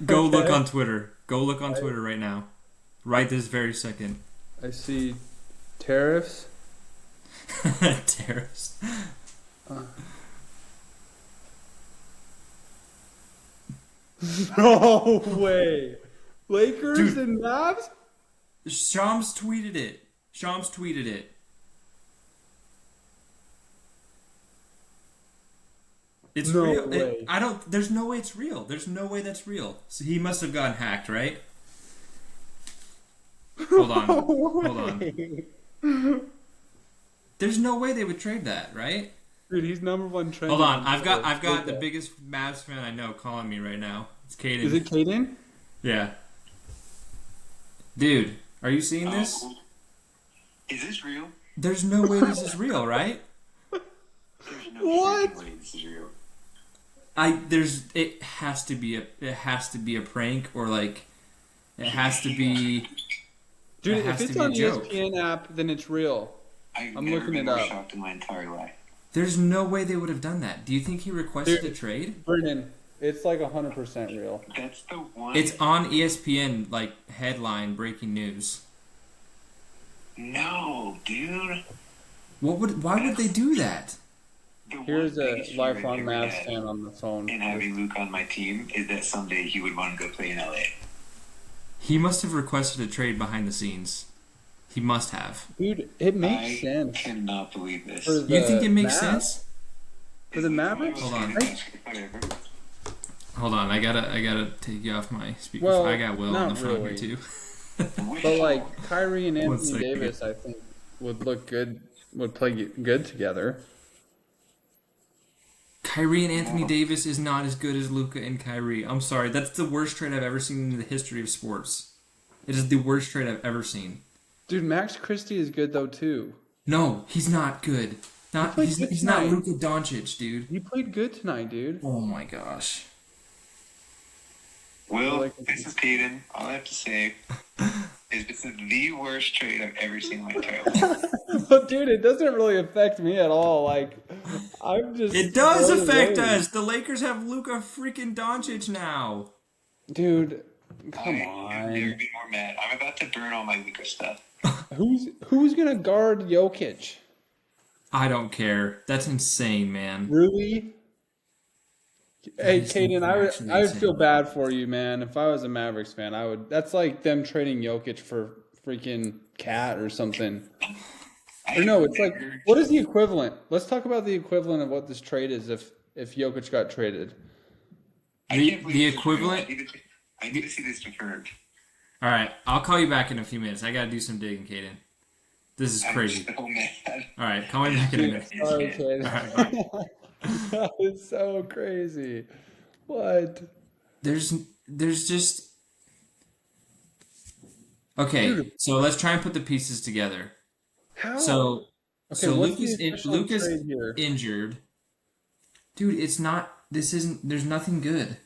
Go look Okay. on Twitter. Go look on Twitter right now. Right this very second. I see tariffs. Terrace. Uh, no way. Lakers Dude, and Mavs? Shams tweeted it. Shams tweeted it. It's No real. way. I don't. There's no way it's real. There's no way that's real. So he must have gotten hacked, right? Hold on. No Hold on. way. There's no way they would trade that, right? Dude, he's number one Hold trending on. on I've got the Luka. biggest Mavs fan I know calling me right now. It's Is Caden. it Caden? Yeah. Dude, are you seeing this? Is this real? There's no way this is real, right? There's no What? freaking way this is real. It has to be a prank or like it has to be Dude, it has if to it's be a on joke. ESPN app, then it's real. I've I'm never looking been it more up. shocked in my entire life. There's no way they would have done that. Do you think he requested Dude. a trade? Brendan, it's like 100% real. That's the one. It's on ESPN like headline breaking news. No, dude. Why would they do that? The Here's one a biggest fear lifelong I've ever Mavs had fan on the phone. in having Luka on my team is that someday he would want to go play in LA. He must have requested a trade behind the scenes. He must have. Dude, it I makes sense. cannot believe this. For You think the it makes Mavs. sense? For the Mavericks? Hold on. Whatever. Hold on, I gotta take you off my speaker. Well, I got Will on the not phone really. here too. But like Kyrie and One Anthony second. Davis, I think would look good, would play good together. Kyrie and Anthony Davis is not as good as Luka and Kyrie. I'm sorry, that's the worst trade I've ever seen in the history of sports. It is the worst trade I've ever seen. Dude, Max Christie is good though too. No, he's not good. Not played he's good he's not tonight. Luka Doncic, dude. He played good tonight, dude. Oh my gosh. Will, Like- this is Caden. All I have to say is this is the worst trade I've ever seen in my entire life. But dude, it doesn't really affect me at all. Like, I'm just. It does blown affect away. us. The Lakers have Luka freaking Doncic now. Dude, come I've never on. been more mad. I'm about to burn all my Luka stuff. Who's gonna guard Jokic? I don't care. That's insane, man. Really? Hey, is Caden, actually I would insane. feel bad for you, man. If I was a Mavericks fan, I would. That's like them trading Jokic for freaking Cat or something. Or no, it's like, what is the equivalent? Let's talk about the equivalent of what this trade is if Jokic got traded. I The- can't believe the this is real. equivalent- I need to see this confirmed. All right, I'll call you back in a few minutes. I gotta do some digging, Caden. This is crazy. I'm so mad. All right, call me back in a minute. Sorry, Caden. All right, bye. That is so crazy. What? There's just okay. Dude. So let's try and put the pieces together. How? So Okay, so what's the Luka's official Luka's trade here? injured. Dude, it's not. This isn't. There's nothing good.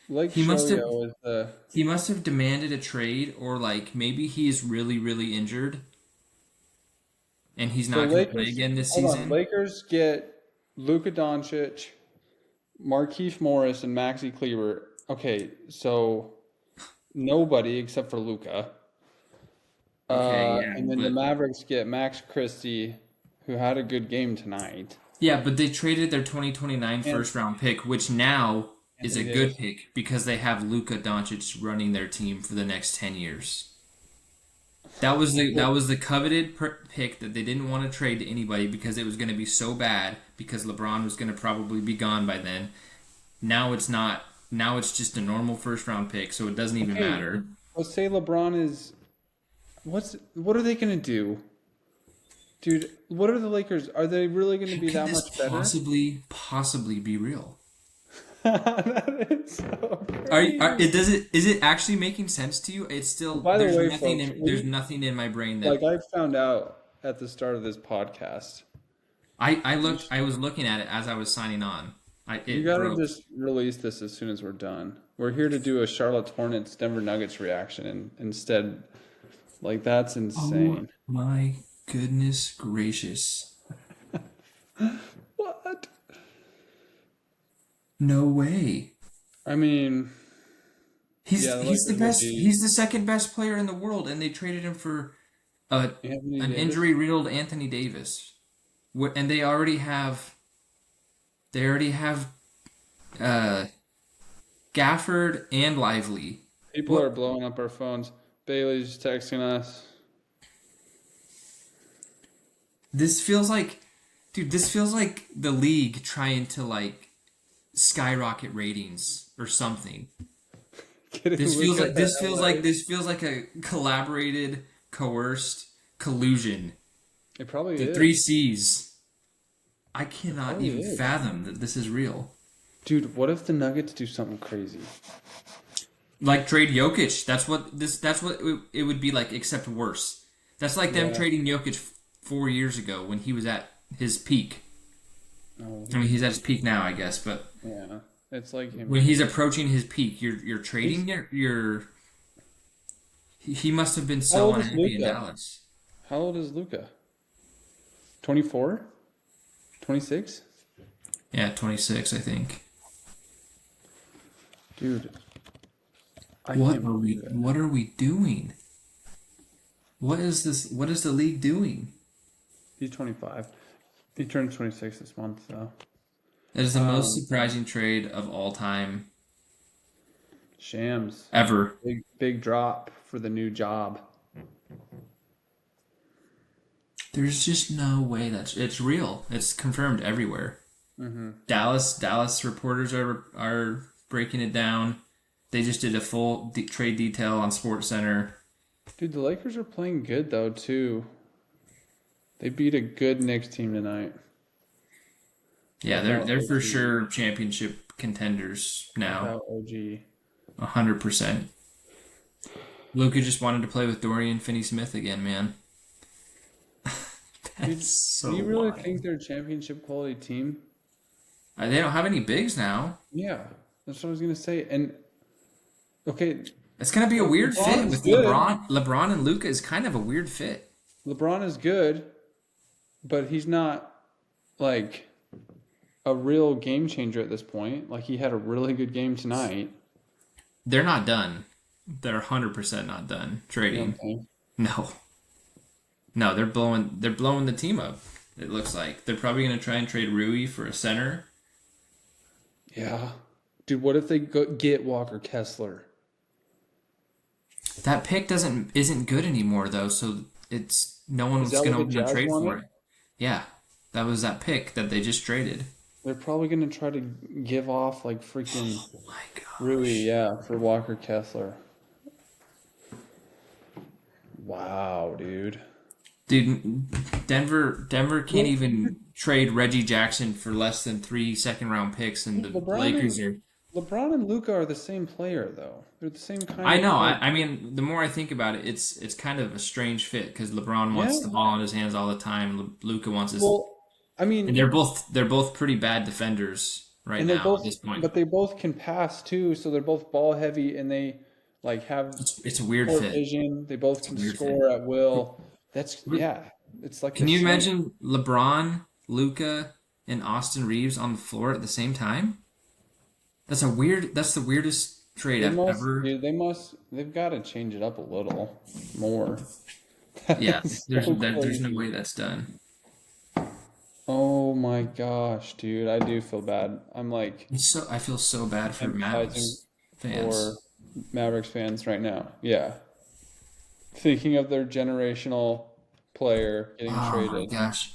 Lake He must have- Shoyo is the. He must have demanded a trade, or like maybe he is really, really injured, and he's not going to play again this hold season. on, Lakers get Luka Doncic, Markieff Morris, and Maxi Kleber. Okay, so nobody except for Luka. Okay, yeah, and then the but- Mavericks get Max Christie, who had a good game tonight. Yeah, but they traded their 2029 first round pick, which now is a Anthony good Davis. pick because they have Luka Doncic running their team for the next 10 years. That was the coveted pick that they didn't want to trade to anybody because it was going to be so bad because LeBron was going to probably be gone by then. Now it's not. Now it's just a normal first round pick, so it doesn't even Okay. matter. Let's say LeBron is. What are they gonna do, dude? What are the Lakers? Are they really gonna be Could that this much better? possibly be real? That is so crazy. Is it actually making sense to you? It's still By the there's way, nothing folks, there's nothing in my brain that Like I found out at the start of this podcast. I was looking at it as I was signing on. It You gotta broke. just release this as soon as we're done. We're here to do a Charlotte Hornets Denver Nuggets reaction, and instead, like that's insane. Oh my goodness gracious. What? No way. I mean, yeah, the He's the Lakers will best. be He's the second best player in the world, and they traded him for a Anthony an Davis. injury riddled Anthony Davis. And they already have uh, Gafford and Lively. People are What blowing up our phones. Bailey's texting us. this feels like, dude? This feels like the league trying to like skyrocket ratings or something. Getting This feels Luka like to this feels like LA. this feels like a collaborated, coerced collusion. It probably The three is. C's. I It cannot probably even is. fathom that this is real. Dude, what if the Nuggets do something crazy? Like trade Jokic. That's what it would be like, except worse. That's like them Yeah. trading Jokic 4 years ago when he was at his peak. Oh, I mean, he's at his peak now, I guess, but yeah. It's like when him. he's approaching his peak, you're He's trading your he must have been how so old is unhappy in Luka? Dallas. How old is Luka? 24? 26? Yeah, 26, I think. Dude, I can't believe it. What are we doing? What is this? What is the league doing? He's 25. He turned 26 this month, so. That is the most Um, surprising trade of all time Shams. ever. Big drop for the new job. There's just no way it's real. It's confirmed everywhere. Mm-hmm. Dallas reporters are breaking it down. They just did a full trade detail on Sports Center. Dude, the Lakers are playing good though too. They beat a good Knicks team tonight Yeah, they're without they're for OG. sure championship contenders now. Without OG. 100%. Luka just wanted to play with Dorian Finney-Smith again, man. Dude, That's do so you really wild. think they're a championship quality team? They don't have any bigs now. Yeah, that's what I was gonna say. And okay, It's gonna be a like weird LeBron fit is with good. LeBron. LeBron and Luka is kind of a weird fit. LeBron is good, but he's not like a real game changer at this point. Like he had a really good game tonight. They're not done. They're 100% not done You know trading. what I'm saying? No, no, they're blowing the team up. It looks like they're probably gonna try and trade Rui for a center. Yeah. Dude, what if they get Walker Kessler? That pick isn't good anymore though, so it's no Is one's that what gonna the want to Jazz trade for wanted? it. Yeah, that was that pick that they just traded. They're probably gonna try to give off like freaking Oh my Rui, gosh, yeah, for Walker Kessler. Wow, dude. dude, Denver can't Well, even trade Reggie Jackson for less than 3 second-round picks, and dude, the Lakers are. LeBron and Luka are the same player though. They're the same kind I of know. I, like I mean, the more I think about it, it's kind of a strange fit because LeBron yeah. wants the ball in his hands all the time. Luka wants his, Well, I and mean, they're both pretty bad defenders right and they now at both this point. but they both can pass too, so they're both ball heavy and they like have It's a weird court fit. vision. They both It's a can weird fit. score at will. That's yeah. It's like the Can you same. imagine LeBron, Luka, and Austin Reeves on the floor at the same time? That's the weirdest trade They I've must, ever. dude. They've got to change it up a little more. Yeah, That's so there's no crazy. way that's done. Oh my gosh, dude. I do feel bad. I'm like I feel so bad for empathizing Mavs for fans. Mavericks fans right now. Yeah. Thinking of their generational player getting Oh my traded. gosh.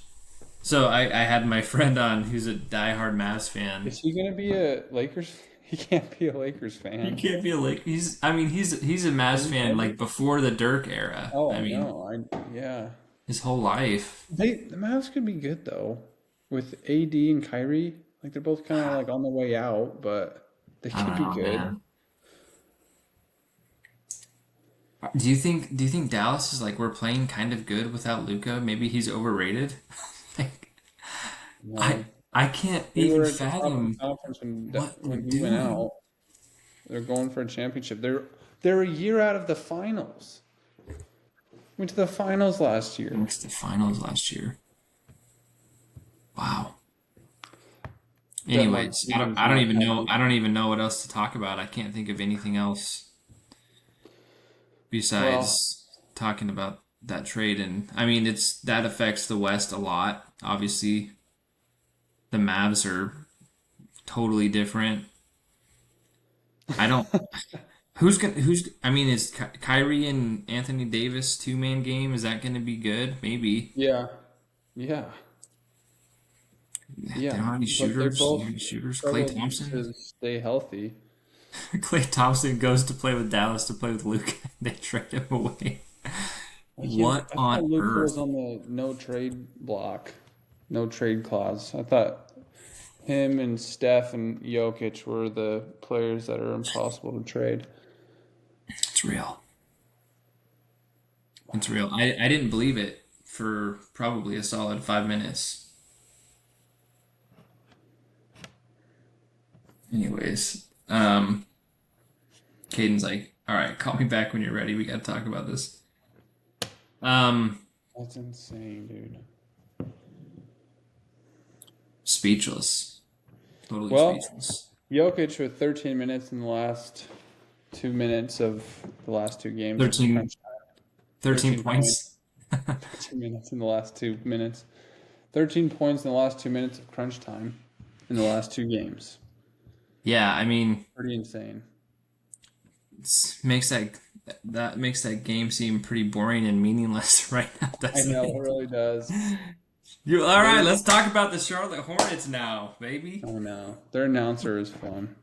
So I had my friend on who's a diehard Mavs fan. Is he gonna be a Lakers? He can't be a Lakers He fan. can't be a Lake. He's a Mavs Can he fan be? like before the Dirk era. Oh, I I mean, know. Yeah. his whole life. The Mavs could be good though, with AD and Kyrie. Like they're both kind of like on the way out, but they I could don't be know, good. man. Do you think Dallas is like we're playing kind of good without Luka? Maybe he's overrated. Like I No, I can't they even were at the top of the fathom conference when what we're when he went doing. out. They're going for a championship. They're a year out of the finals. Went to the finals last year. Missed the finals last year. Wow. that like Anyways, teams I don't might even have. know. I don't even know what else to talk about. I can't think of anything else Well, besides talking about that trade. And I mean, it's that affects the West a lot. Obviously, the Mavs are totally different. I don't. Who's gonna? Who's? I mean, is Kyrie and Anthony Davis two-man game? Is that going to be good? Maybe. yeah, yeah, They yeah. don't have any But they shooters. You both have any shooters? Clay struggled Thompson. to stay healthy. Clay Thompson goes to play with Dallas to play with Luka. They trade him away. What I thought on Luca was earth? on the no trade block, no trade clause. I thought him and Steph and Jokic were the players that are impossible to trade. It's real. It's real. I didn't believe it for probably a solid 5 minutes. Anyways, Caden's like, all right, call me back when you're ready. We got to talk about this. Um, That's insane, dude. Speechless. Totally Well, speechless. Jokic with 13 minutes in the last 2 minutes of the last two games of 13, crunch time. 13 13 points, points. 13 minutes in the last 2 minutes. 13 points in the last 2 minutes of crunch time in the last two games. Yeah, I mean, Pretty insane. makes that makes that game seem pretty boring and meaningless right now, I doesn't know, it it? really does. You all right? Their, Let's talk about the Charlotte Hornets now, baby. oh no, their announcer is fun.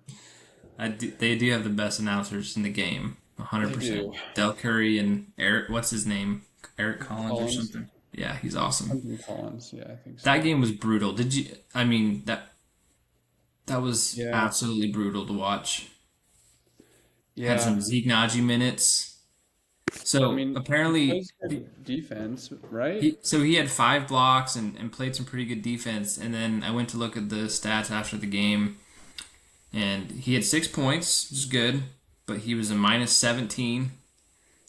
They do have the best announcers in the game, They do. 100%. Del Curry and Eric, what's his name? Eric Collins or Collins, something. Yeah, he's awesome. Anthony Collins, yeah, I think That so. game was brutal. Did you? I mean that was Yeah, absolutely brutal to watch. Had yeah. some Zeke minutes. I So mean, he apparently plays good defense, right? he had 5 blocks and played some pretty good defense. And then I went to look at the stats after the game, and he had 6 points, which is good, but he was a minus 17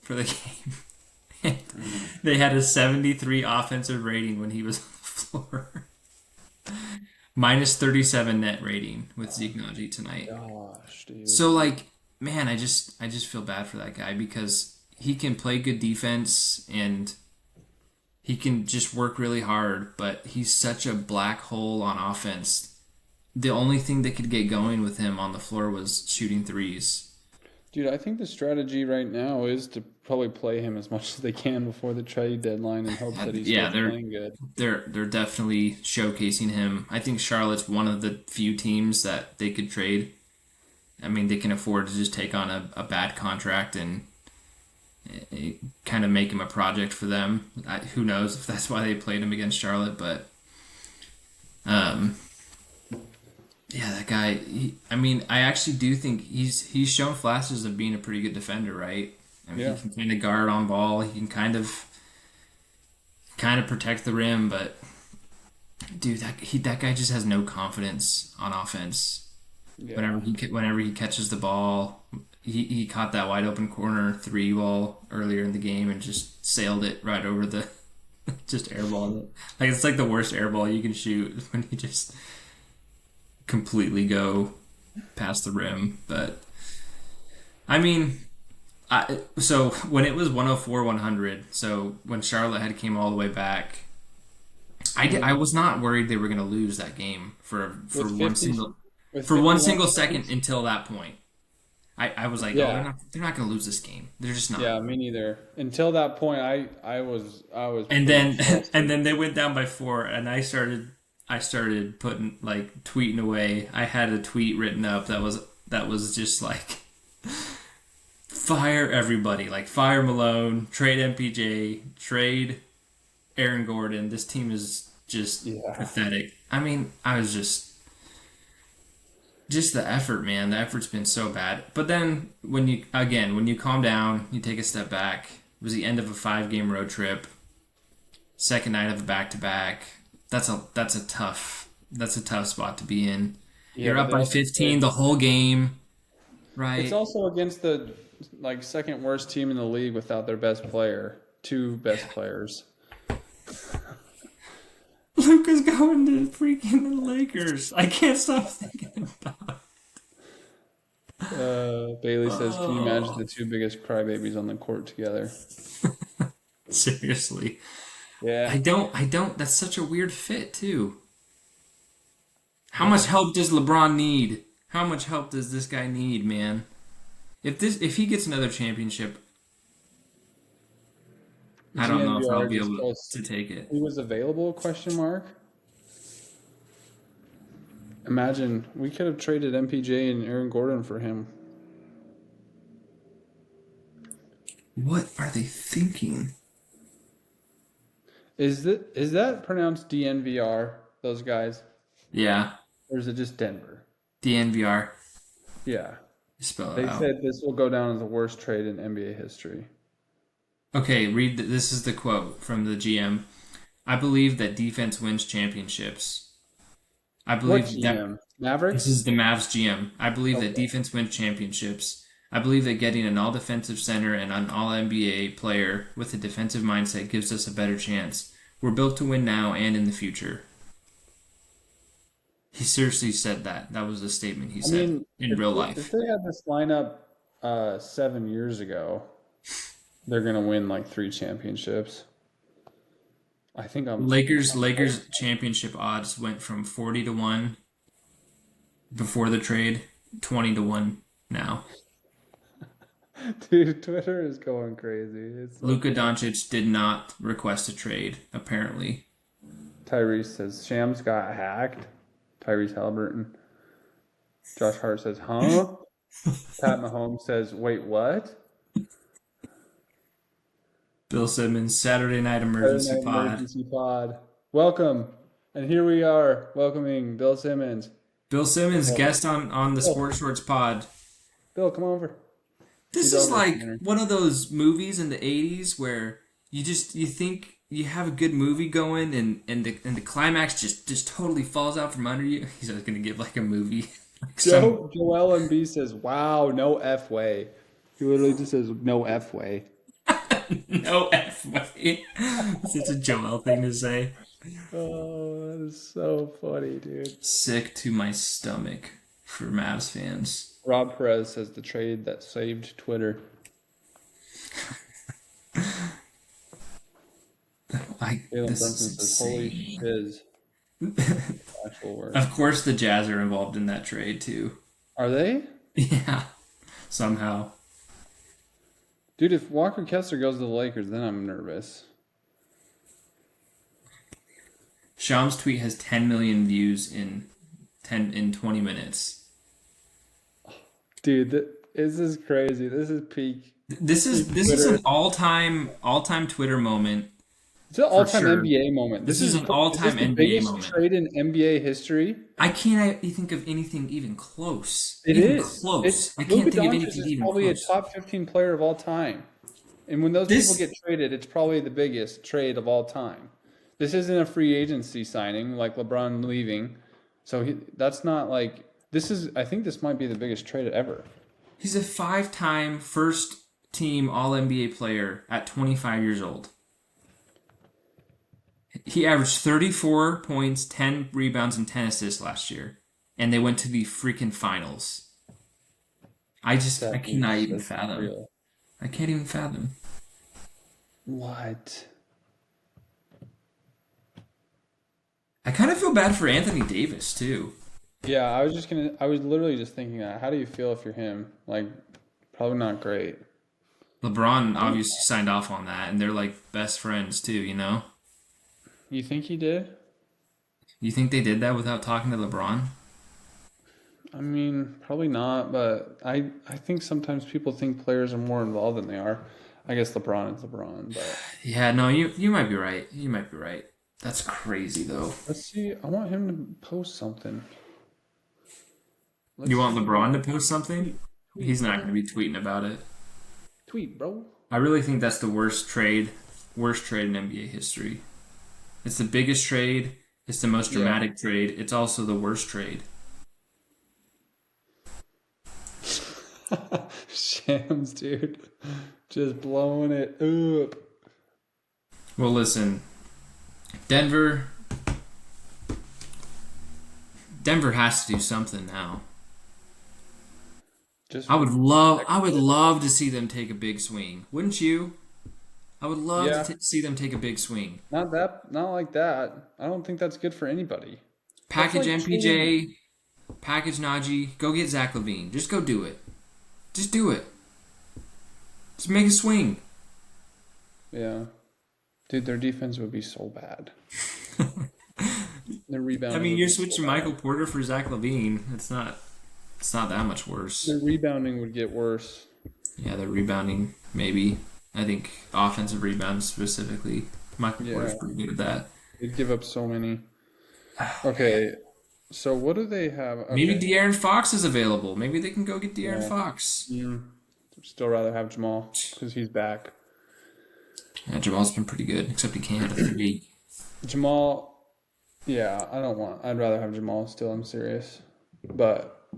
for the game. They had a 73 offensive rating when he was on the floor. Minus 37 net rating with Zeke tonight. Gosh, dude. So like, man, I just feel bad for that guy because he can play good defense and he can just work really hard, but he's such a black hole on offense. The only thing that could get going with him on the floor was shooting threes. Dude, I think the strategy right now is to probably play him as much as they can before the trade deadline in hopes that he Yeah, starts playing good. they're definitely showcasing him. I think Charlotte's one of the few teams that they could trade. I mean, they can afford to just take on a bad contract and kind of make him a project for them. Who knows if that's why they played him against Charlotte, but um, yeah, that guy. I mean, I actually do think he's shown flashes of being a pretty good defender, right? I mean, Yeah. he can kind of guard on ball. He can kind of protect the rim, but dude, that guy just has no confidence on offense. Yeah. Whenever he catches the ball, he caught that wide open corner three ball earlier in the game and just sailed it right over the just airballed it. Like it's like the worst airball you can shoot when you just completely go past the rim. But I mean, so when it was 104-100, so when Charlotte had came all the way back, I was not worried they were going to lose that game for With one 50 single with for one 51 single second seconds? until that point. I was like, oh, Yeah. they're not going to lose this game. They're just not. Yeah, me neither. Until that point, I was And pretty then and exhausted. then they went down by 4, and I started putting like tweeting away. I had a tweet written up that was just like fire everybody, like fire Malone, trade MPJ, trade Aaron Gordon. This team is just Yeah. pathetic. I mean, I was just the effort, man. The effort's been so bad. But then when you calm down, you take a step back. It was the end of a 5 game road trip, second night of a back to back. That's a tough spot to be in. Yeah, You're but up they by also 15 played. the whole game, It's right? also against the like second worst team in the league without their best player, two best players. Luka Luka's going to freaking the Lakers. I can't stop thinking about Bailey says, "Can you imagine Oh, the two biggest crybabies on the court together?" seriously. Yeah. I don't. That's such a weird fit, too. How much Yeah. help does LeBron need? How much help does this guy need, man? If he gets another championship, I don't know if I'll GNVR be just able posts, to take it. "He was available?" Question mark. Imagine we could have traded MPJ and Aaron Gordon for him. What are they thinking? Is that pronounced DNVR? Those guys, Yeah, or is it just Denver? DNVR. Yeah. Spell it They out. said this will go down as the worst trade in NBA history. Okay, this is the quote from the GM. I believe that defense wins championships. I What believe that GM? this Mavericks? is the Mavs GM. I believe that Okay. defense wins championships. I believe that getting an all defensive center and an all NBA player with a defensive mindset gives us a better chance. We're built to win now and in the future. He seriously said that. That was a statement he I said mean, in if real if life. they had this lineup 7 years ago, they're gonna win like 3 championships. I think Lakers championship odds went from 40 to 1 before the trade, 20 to 1 now. Dude, Twitter is going crazy. It's so Luka funny. Doncic did not request a trade, apparently. Tyrese says Shams got hacked. Tyrese Halliburton. Josh Hart says, huh? Pat Mahomes says, wait, what? Bill Simmons, Saturday Night Saturday Emergency Night Pod. Emergency Pod. Welcome. And here we are, welcoming Bill Simmons. Bill Simmons, Bill, guest on the Bill, Sports Shorts Pod. Bill, come over. This He's is over, like Tanner. one of those movies in the 80s where you think you have a good movie going and the climax just totally falls out from under you. He's just gonna give like a movie like some Joel MB says, wow, no F way. He literally just says, no F way. no F way. Such a Joel thing to say. Oh, that is so funny, dude. Sick to my stomach for Mavs fans. Rob Perez says the trade that saved Twitter. Like Jalen this Brunson is says, holy insane. shiz. Actual words. Of course, the Jazz are involved in that trade too. Are they? Yeah, somehow. Dude, if Walker Kessler goes to the Lakers, then I'm nervous. Shams' tweet has 10 million views in 20 minutes. Dude, this is crazy. This is peak This is Twitter. an all time Twitter moment It's an for all-time sure. NBA moment. This is an all Is this time the NBA biggest moment. trade in NBA history? I can't think of anything even close. It Even is. close. It's I Luka can't think of Doncic anything is even probably a close. top 15 player of all time. And when those people This get traded, it's probably the biggest trade of all time. This isn't a free agency signing like LeBron leaving. So that's not like this is I think this might be the biggest trade ever. He's a 5-time first team All NBA player at 25 years old. He averaged 34 points, 10 rebounds, and 10 assists last year. And they went to the freaking finals. I cannot even That's fathom. real. I can't even fathom. What? I kind of feel bad for Anthony Davis, too. Yeah, I was literally just thinking that. How do you feel if you're him? Like, probably not great. LeBron obviously signed off on that, and they're like best friends, too, you know? You think he did? You think they did that without talking to LeBron? I mean, probably not, but I think sometimes people think players are more involved than they are. I guess LeBron is LeBron, but Yeah, no, you might be right. You might be right. That's crazy, though. let's see. I want him to post something. Let's You want see. LeBron to post something? Tweet, He's not bro. going to be tweeting about it. Tweet, bro. I really think that's the worst trade in NBA history. It's the biggest trade. It's the most Yeah. dramatic trade. It's also the worst trade. Shams, dude. Just blowing it up. Well, listen, Denver, Denver has to do something now. Just I would love to see them take a big swing. Wouldn't you? I would love to yeah, see them take a big swing. not like that. I don't think that's good for anybody. That's Package like trading. MPJ, package Najee, go get Zach LaVine. Just go do it. Just do it. Just make a swing. Yeah, dude, their defense would be so bad. Their I rebounding mean, would you're be so switching Michael bad. Porter for Zach LaVine. It's not that much worse. Their rebounding would get worse. Yeah, the rebounding maybe. I think offensive rebounds specifically. Michael Porter's Yeah, pretty good at that. they'd give up so many. Okay, so what do they have? Maybe Okay, De'Aaron Fox is available. Maybe they can go get De'Aaron yeah. Fox. Mm, still rather have Jamal because he's back. Yeah, Jamal's been pretty good, except he can't hit a three. Jamal, yeah, I don't want. I'd rather have Jamal still. I'm serious, but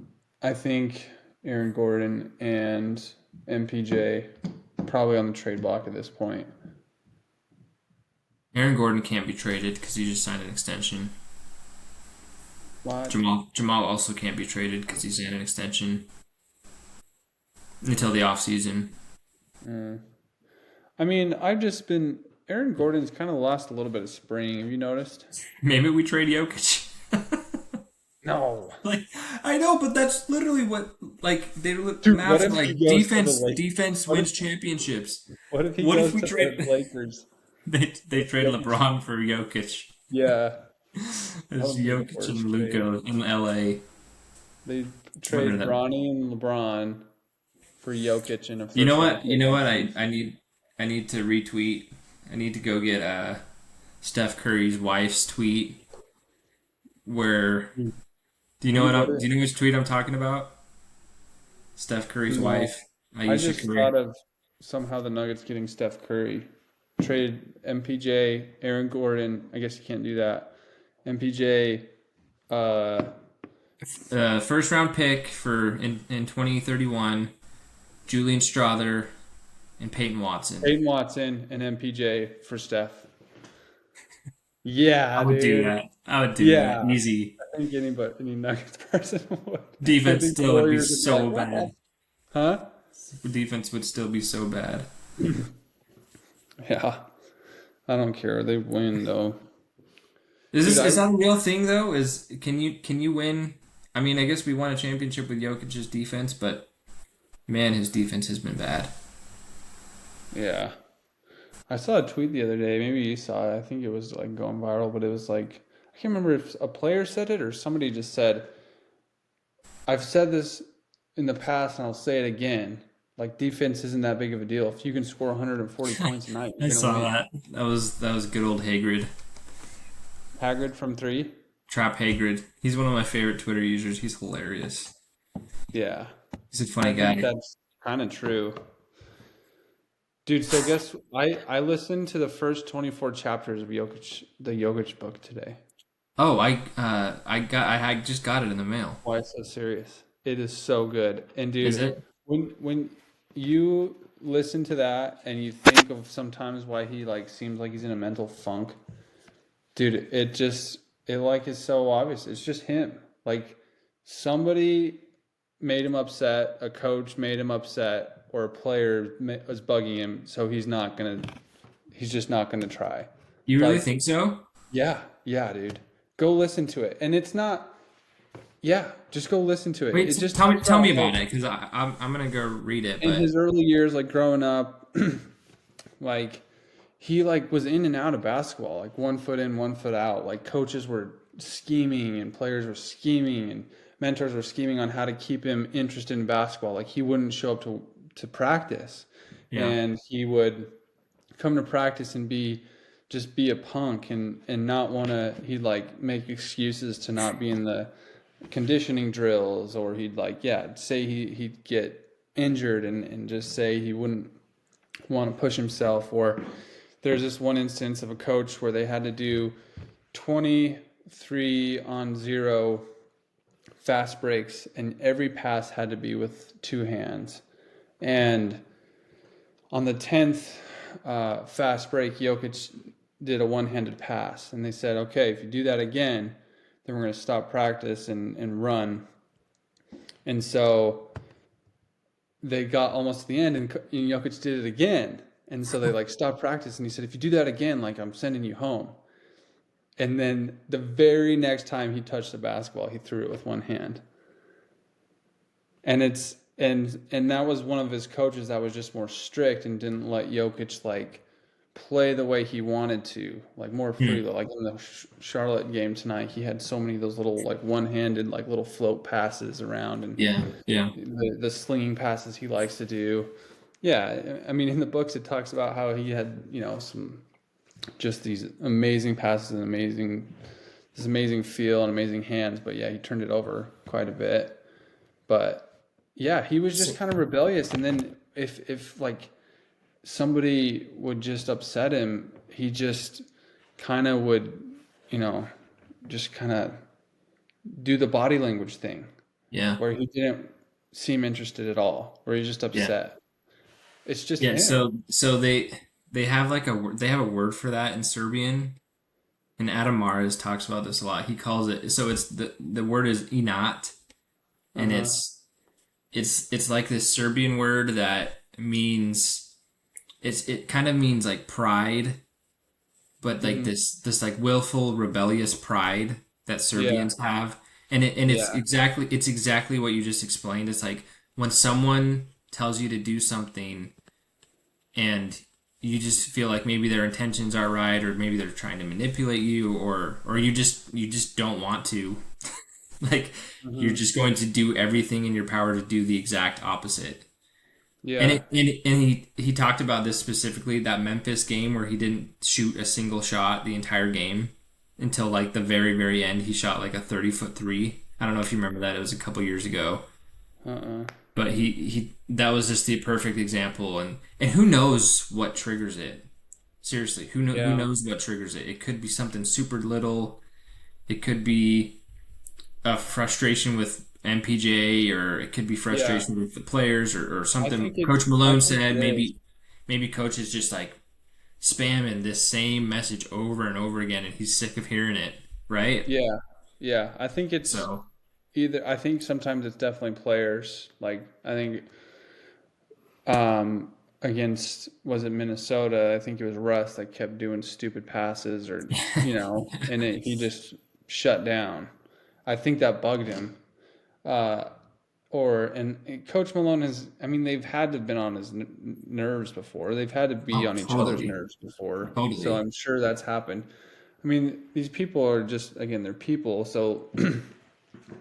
I think Aaron Gordon and MPJ probably on the trade block at this point. Aaron Gordon can't be traded because he just signed an extension. What? Jamal also can't be traded because he signed an extension until the offseason. Mm. I mean, I've just been. Aaron Gordon's kind of lost a little bit of spring. Have you noticed? Maybe we trade Jokic. No. Like I know, but that's literally what like they Dude, what Mavs are if he like goes to the Lakers? defense What if, wins championships. what if he What if goes we to trade the Lakers? they trade Jokic. LeBron for Jokic? Yeah, that It's would be the Jokic worst and trade. Luka in LA. They Wonder trade that. Bronny and LeBron for Jokic and a You know first round what? You pick. know what? I need to retweet. I need to go get Steph Curry's wife's tweet. Where Dude, what if, do you know which tweet I'm talking about? Steph Curry's no, wife, I Ayesha just thought Curry. of somehow the Nuggets getting Steph Curry. Trade MPJ, Aaron Gordon. I guess you can't do that. MPJ, uh, First round pick for in 2031. Julian Strother and Peyton Watson. Peyton Watson, and MPJ for Steph. I Yeah, would do dude. that. I would do that. Yeah. Easy. I think any Nuggets person would. I Defense think the still would be Warriors would be like, so what? bad. Huh? Defense would still be so bad. Yeah. I don't care. They win though. Dude, Is that a real thing though? Is can you win? I mean, I guess we won a championship with Jokic's defense, but man, his defense has been bad. yeah. I saw a tweet the other day. Maybe you saw it. I think it was like going viral, but it was like I can't remember if a player said it or somebody just said, I've said this in the past and I'll say it again. Like defense isn't that big of a deal. If you can score 140 points a night, I you're gonna saw win. that. That was good old Hagrid. Haggard from three. Trap Hagrid. He's one of my favorite Twitter users. He's hilarious. Yeah. He's a I funny think guy. that's kind of true. Dude, so guess I listened to the first 24 chapters of the Jokic book today. Oh, I just got it in the mail. Why so serious? It is so good. And Is dude, it? when you listen to that and you think of sometimes why he like seems like he's in a mental funk, dude, it like is so obvious. It's just him. Like somebody made him upset, a coach made him upset, or a player was bugging him, so he's just not gonna try. You really Like, think so? yeah, dude. Go listen to it. And it's not, yeah, just go listen to it. Wait, It just talks tell about me how about it because I'm gonna go read it. in But his early years, like growing up, like he like was in and out of basketball, like 1 foot in, 1 foot out. Like coaches were scheming and players were scheming and mentors were scheming on how to keep him interested in basketball. Like he wouldn't show up to practice, yeah, and he would come to practice and just be a punk and not want to. He'd like make excuses to not be in the conditioning drills, or he'd like say he'd get injured and just say he wouldn't want to push himself. Or there's this one instance of a coach where they had to do 23 on 0 fast breaks, and every pass had to be with two hands. And on the 10th fast break, Jokic did a one-handed pass, and they said, okay, if you do that again, then we're going to stop practice and run. And so they got almost to the end, and Jokic did it again. And so they like stopped practice, and he said, "If you do that again, like I'm sending you home." And then the very next time he touched the basketball, he threw it with one hand. And it's and that was one of his coaches that was just more strict and didn't let Jokic like play the way he wanted to, like more Hmm. freely. Like in the Charlotte game tonight, he had so many of those little like one-handed like little float passes around and Yeah, yeah. the slinging passes he likes to do. Yeah, I mean in the books it talks about how he had, some just these amazing passes and this amazing feel and amazing hands, but yeah, he turned it over quite a bit. But yeah, he was just So, kind of rebellious, and then if like somebody would just upset him, he just kind of would, you know, just kind of do the body language thing yeah, where he didn't seem interested at all, where he's just yeah, upset. It's just yeah. him. So they have like they have a word for that in Serbian, and Adam Mares talks about this a lot. He calls it so it's the word is inat, and Uh-huh. it's like this Serbian word that means it kind of means like pride, but like Hmm. this like willful rebellious pride that Yeah. Serbians have, and Yeah. it's exactly what you just explained. It's like when someone tells you to do something and you just feel like maybe their intentions are right, or maybe they're trying to manipulate you, or you just don't want to. Like you're Hmm. just going to do everything in your power to do the exact opposite. Yeah. And he talked about this specifically, that Memphis game where he didn't shoot a single shot the entire game until like the very end. He shot like a 30-foot three. I don't know if you remember that. It was a couple years ago. Uh-uh. But he that was just the perfect example, and who knows what triggers it. Seriously, who Yeah. knows what triggers it? It could be something super little. It could be a frustration with MPJ, or it could be Yeah. frustration with the players, or I something think it Coach I Malone think it said. is. Maybe Coach is just like spamming this same message over and over again, and he's sick of hearing it, right? Yeah. Yeah. I think it's So either I think sometimes it's definitely players. Like I think against was it Minnesota? I think it was Russ that kept doing stupid passes or and he just shut down. I think that bugged him. Uh, and Coach Malone has. I mean, they've had to have been on his nerves before. They've had to be oh, on each other's totally, nerves before. So totally. I'm sure that's happened. I mean, these people are just again, they're people, so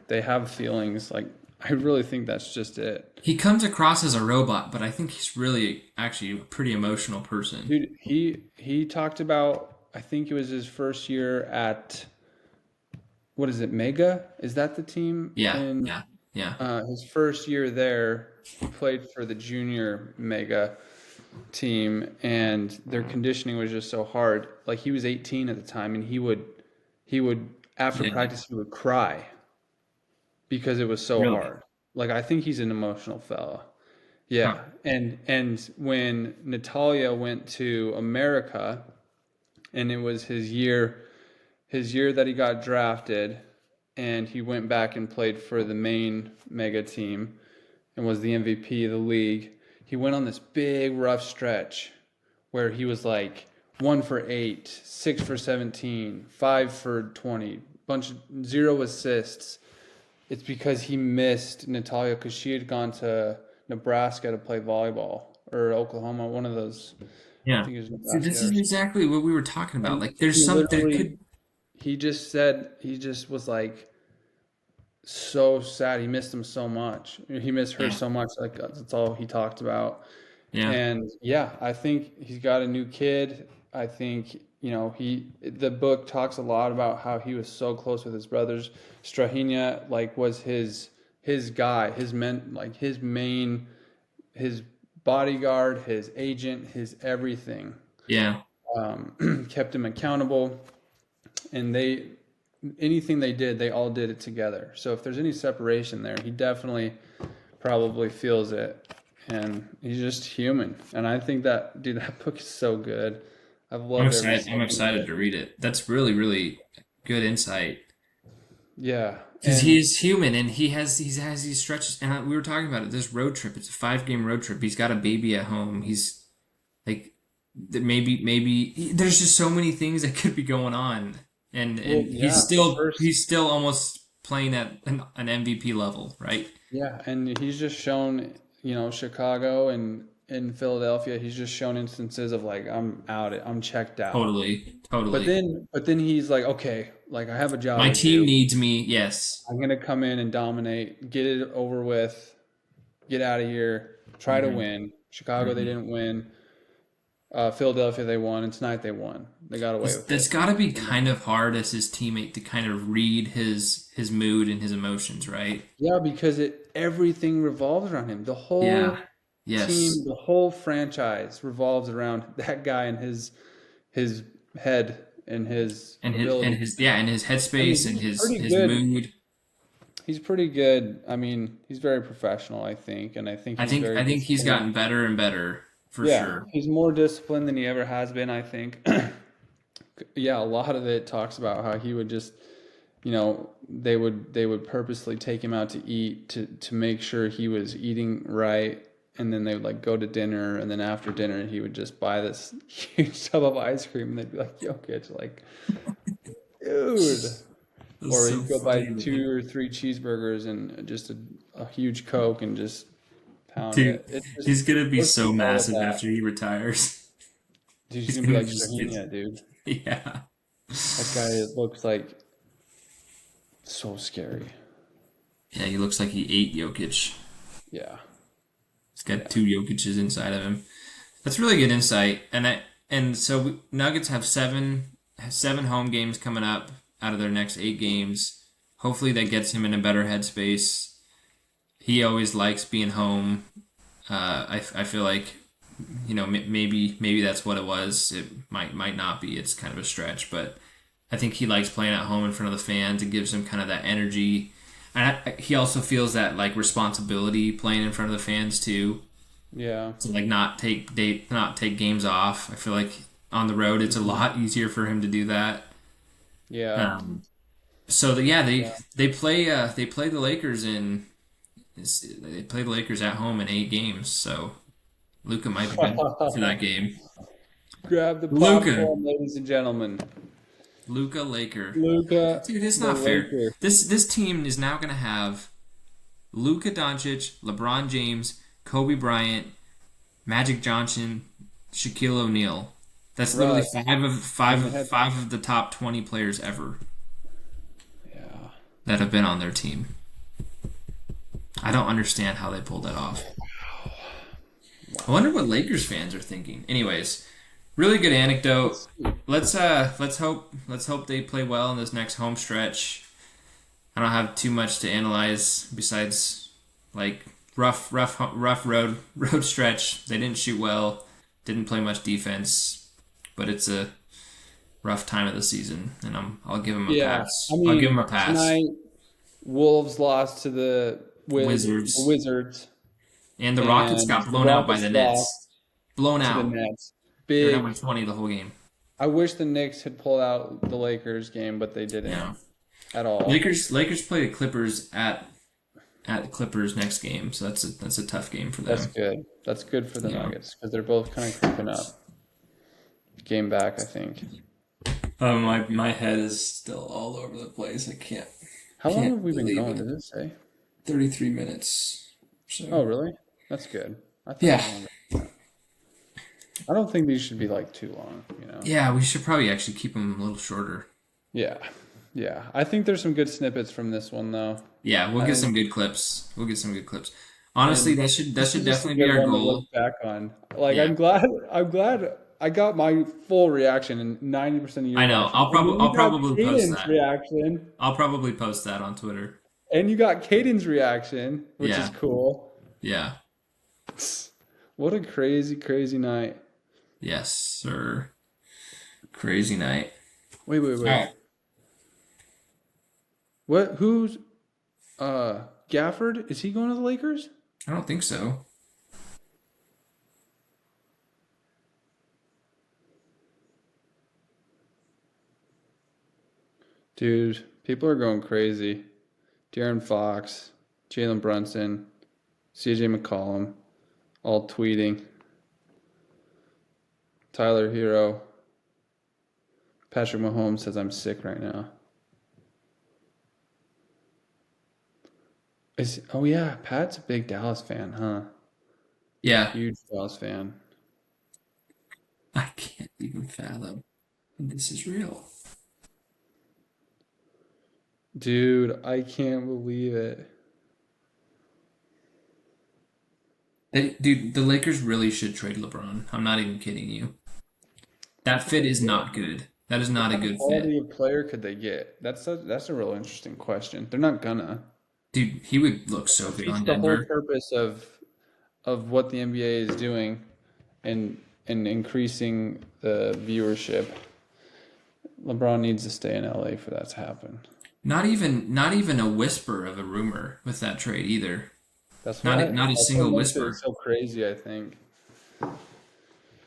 they have feelings. Like I really think that's just it. He comes across as a robot, but I think he's really actually a pretty emotional person. Dude, he talked about I think it was his first year at what is it, Mega? Is that the team Yeah, in yeah, yeah, his first year there? He played for the junior Mega team, and their conditioning was just so hard. Like he was 18 at the time, and he would after yeah. practice he would cry because it was so Really? hard. Like I think he's an emotional fella. Huh. Yeah, and when Natalia went to America, and it was his year that he got drafted, and he went back and played for the main Mega team and was the MVP of the league. He went on this big rough stretch where he was like 1 for 8, 6 for 17, 5 for 20, bunch of zero assists. It's because he missed Natalia because she had gone to Nebraska to play volleyball or Oklahoma, one of those. I Yeah. think it was See, Nebraska this is exactly what we were talking about. and Like, there's he some there literally could. he just said he just was like so sad. He missed him so much. He missed her Yeah, so much. Like that's all he talked about. yeah. And yeah, I think he's got a new kid. I think the book talks a lot about how he was so close with his brothers. Strahinja like was his guy, his main, his bodyguard, his agent, his everything. Yeah. Kept him accountable, and anything they did, they all did it together. So if there's any separation there, he definitely probably feels it, and he's just human. And I think that dude, that book is so good. I've I'm loved every excited. I'm second of excited it. to read it. That's really, really good insight. Yeah, because he and is human and he has these stretches. And we were talking about it. This road trip, it's a 5 game road trip. He's got a baby at home. He's like maybe there's just so many things that could be going on, well, and yeah, first, he's still almost playing at an MVP level, right? yeah, and he's just shown, Chicago and in Philadelphia, he's just shown instances of like I'm out, I'm checked out. Totally, But totally. then he's like, okay, like I have a job My to team do. needs me. Yes. I'm gonna come in and dominate, get it over with, get out of here, try to hmm win. Chicago, they hmm didn't win. Philadelphia, they won, and tonight they won. They got away with That's it. got to be You know? kind of hard as his teammate to kind of read his mood and his emotions, right? Yeah, because everything revolves around him. The Yeah. whole team, Yes. the whole franchise revolves around that guy and his head and his ability. And his I mean, headspace and he's pretty his good. mood. He's pretty good. I mean, he's very professional, I think, and I think he's very I think he's disciplined. gotten better and better for Yeah, sure. he's more disciplined than he ever has been, I think. Yeah, a lot of it talks about how he would just, they would purposely take him out to eat to make sure he was eating right, and then they would like go to dinner, and then after dinner he would just buy this huge tub of ice cream, and they'd be like, "Yo, kid," like, dude. That's Or so he'd go buy funny, man. 2 or 3 cheeseburgers and just a huge Coke and just pound Dude, it. It's just he's gonna be goes so through all of massive that. after he retires. Dude, he's He's gonna be gonna like just get, Shaheen, dude. yeah. That guy looks like so scary. Yeah, he looks like he ate Jokic. Yeah. He's got Yeah. 2 Jokic's inside of him. That's really good insight. And so Nuggets have 7 home games coming up out of their next 8 games. Hopefully that gets him in a better headspace. He always likes being home. I feel like maybe that's what it was. It might not be. It's kind of a stretch, but I think he likes playing at home in front of the fans. It gives him kind of that energy, and he also feels that like responsibility playing in front of the fans too. Yeah. To like not take games off. I feel like on the road it's a Mhm. lot easier for him to do that. Yeah. Um, so yeah, Yeah. they play the Lakers they play the Lakers at home in 8 games. So Luca might be good for that game. Grab the Luca, popcorn, ladies and gentlemen. Luca Laker. Luca, Dude, it's the not fair. Laker. This team is now gonna have Luka Doncic, LeBron James, Kobe Bryant, Magic Johnson, Shaquille O'Neal. That's literally Russ. And they had, five of the top 20 players ever yeah. that have been on their team. I don't understand how they pulled that off. I Wow. wonder what Lakers fans are thinking. Anyways, really good anecdote. Let's see. Let's hope they play well in this next home stretch. I don't have too much to analyze besides like rough road stretch. They didn't shoot well, didn't play much defense, but it's a rough time of the season, and I'll give them a Yeah. I pass. I'll give them mean, a pass. tonight, Wolves lost to the Wizards Wizards, and the Rockets and got the blown out by Rockets the lost Nets. Blown to the out. Nets. They were down by Big. 20 the whole game. I wish the Knicks had pulled out the Lakers game, but they didn't Yeah. at all. Lakers play the Clippers at the Clippers next game, so that's a tough game for That's them. good. That's good for the Yeah. Nuggets because they're both kind of creeping up. Game back, I think. My head is still all over the place. How long Can't have we been believe going? it. Did it say? 33 minutes. Oh, So really? That's good. I thought it yeah, was longer. I don't think these should be like too long. yeah, we should probably actually keep them a little shorter. Yeah. Yeah. I think there's some good snippets from this one though. Yeah, we'll I get think some good clips. We'll get some good clips. Honestly, and that this should is just a definitely be good our one to goal. look back on. Like Yeah, I'm glad I got my full reaction and 90% of your I know. reaction. And then you I'll got probably post Caden's that. reaction I'll probably post that on Twitter. and you got Caden's reaction, which is Yeah, cool. yeah, What a crazy, crazy night. yes, sir. Crazy night. Wait, wait, All right. wait. What? Who's Gafford? Is he going to the Lakers? I don't think so. Dude, People are going crazy. De'Aaron Fox, Jalen Brunson, CJ McCollum, all tweeting. Tyler Hero. Patrick Mahomes says I'm sick right now. Oh yeah, Pat's a big Dallas fan, huh? Yeah, Huge Dallas fan. I can't even fathom this is real. Dude, I can't believe it. Dude, the Lakers really should trade LeBron. I'm not even kidding you. That Could fit they is get? not good. That is What not a kind of good fit. quality of player could they get? That's a real interesting question. They're not gonna. Dude, he would look so It good defeats on the whole Denver. purpose of what the NBA is doing and increasing the viewership. LeBron needs to stay in LA for that to happen. Not even a whisper of a rumor with that trade either. Not a That's what single makes it whisper. so crazy, I think.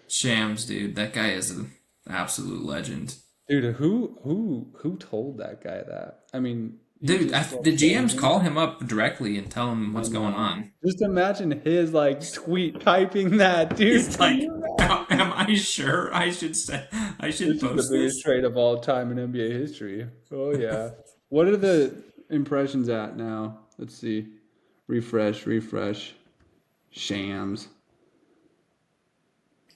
Shams, dude, that guy is an absolute legend. Dude, who told that guy that? I mean, he Dude, just the GMs changing. call him up directly and tell him I what's going know. on. Just imagine his like tweet typing that, dude. He's Can like, you am I sure I should This is the post biggest this? trade of all time in NBA history. Oh yeah. What are the impressions at now? Let's see. Refresh. Shams.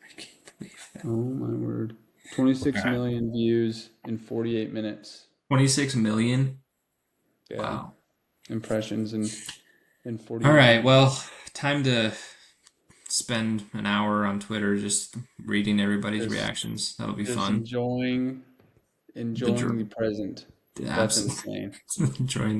I can't believe that. Oh my word. 26 Okay. million views in 48 minutes. 26 million? Yeah. Wow. Impressions in All 48 right, minutes. well, time to spend an hour on Twitter just reading everybody's Just reactions. That'll be just fun. enjoying The the dr- present. That's absolutely insane. enjoying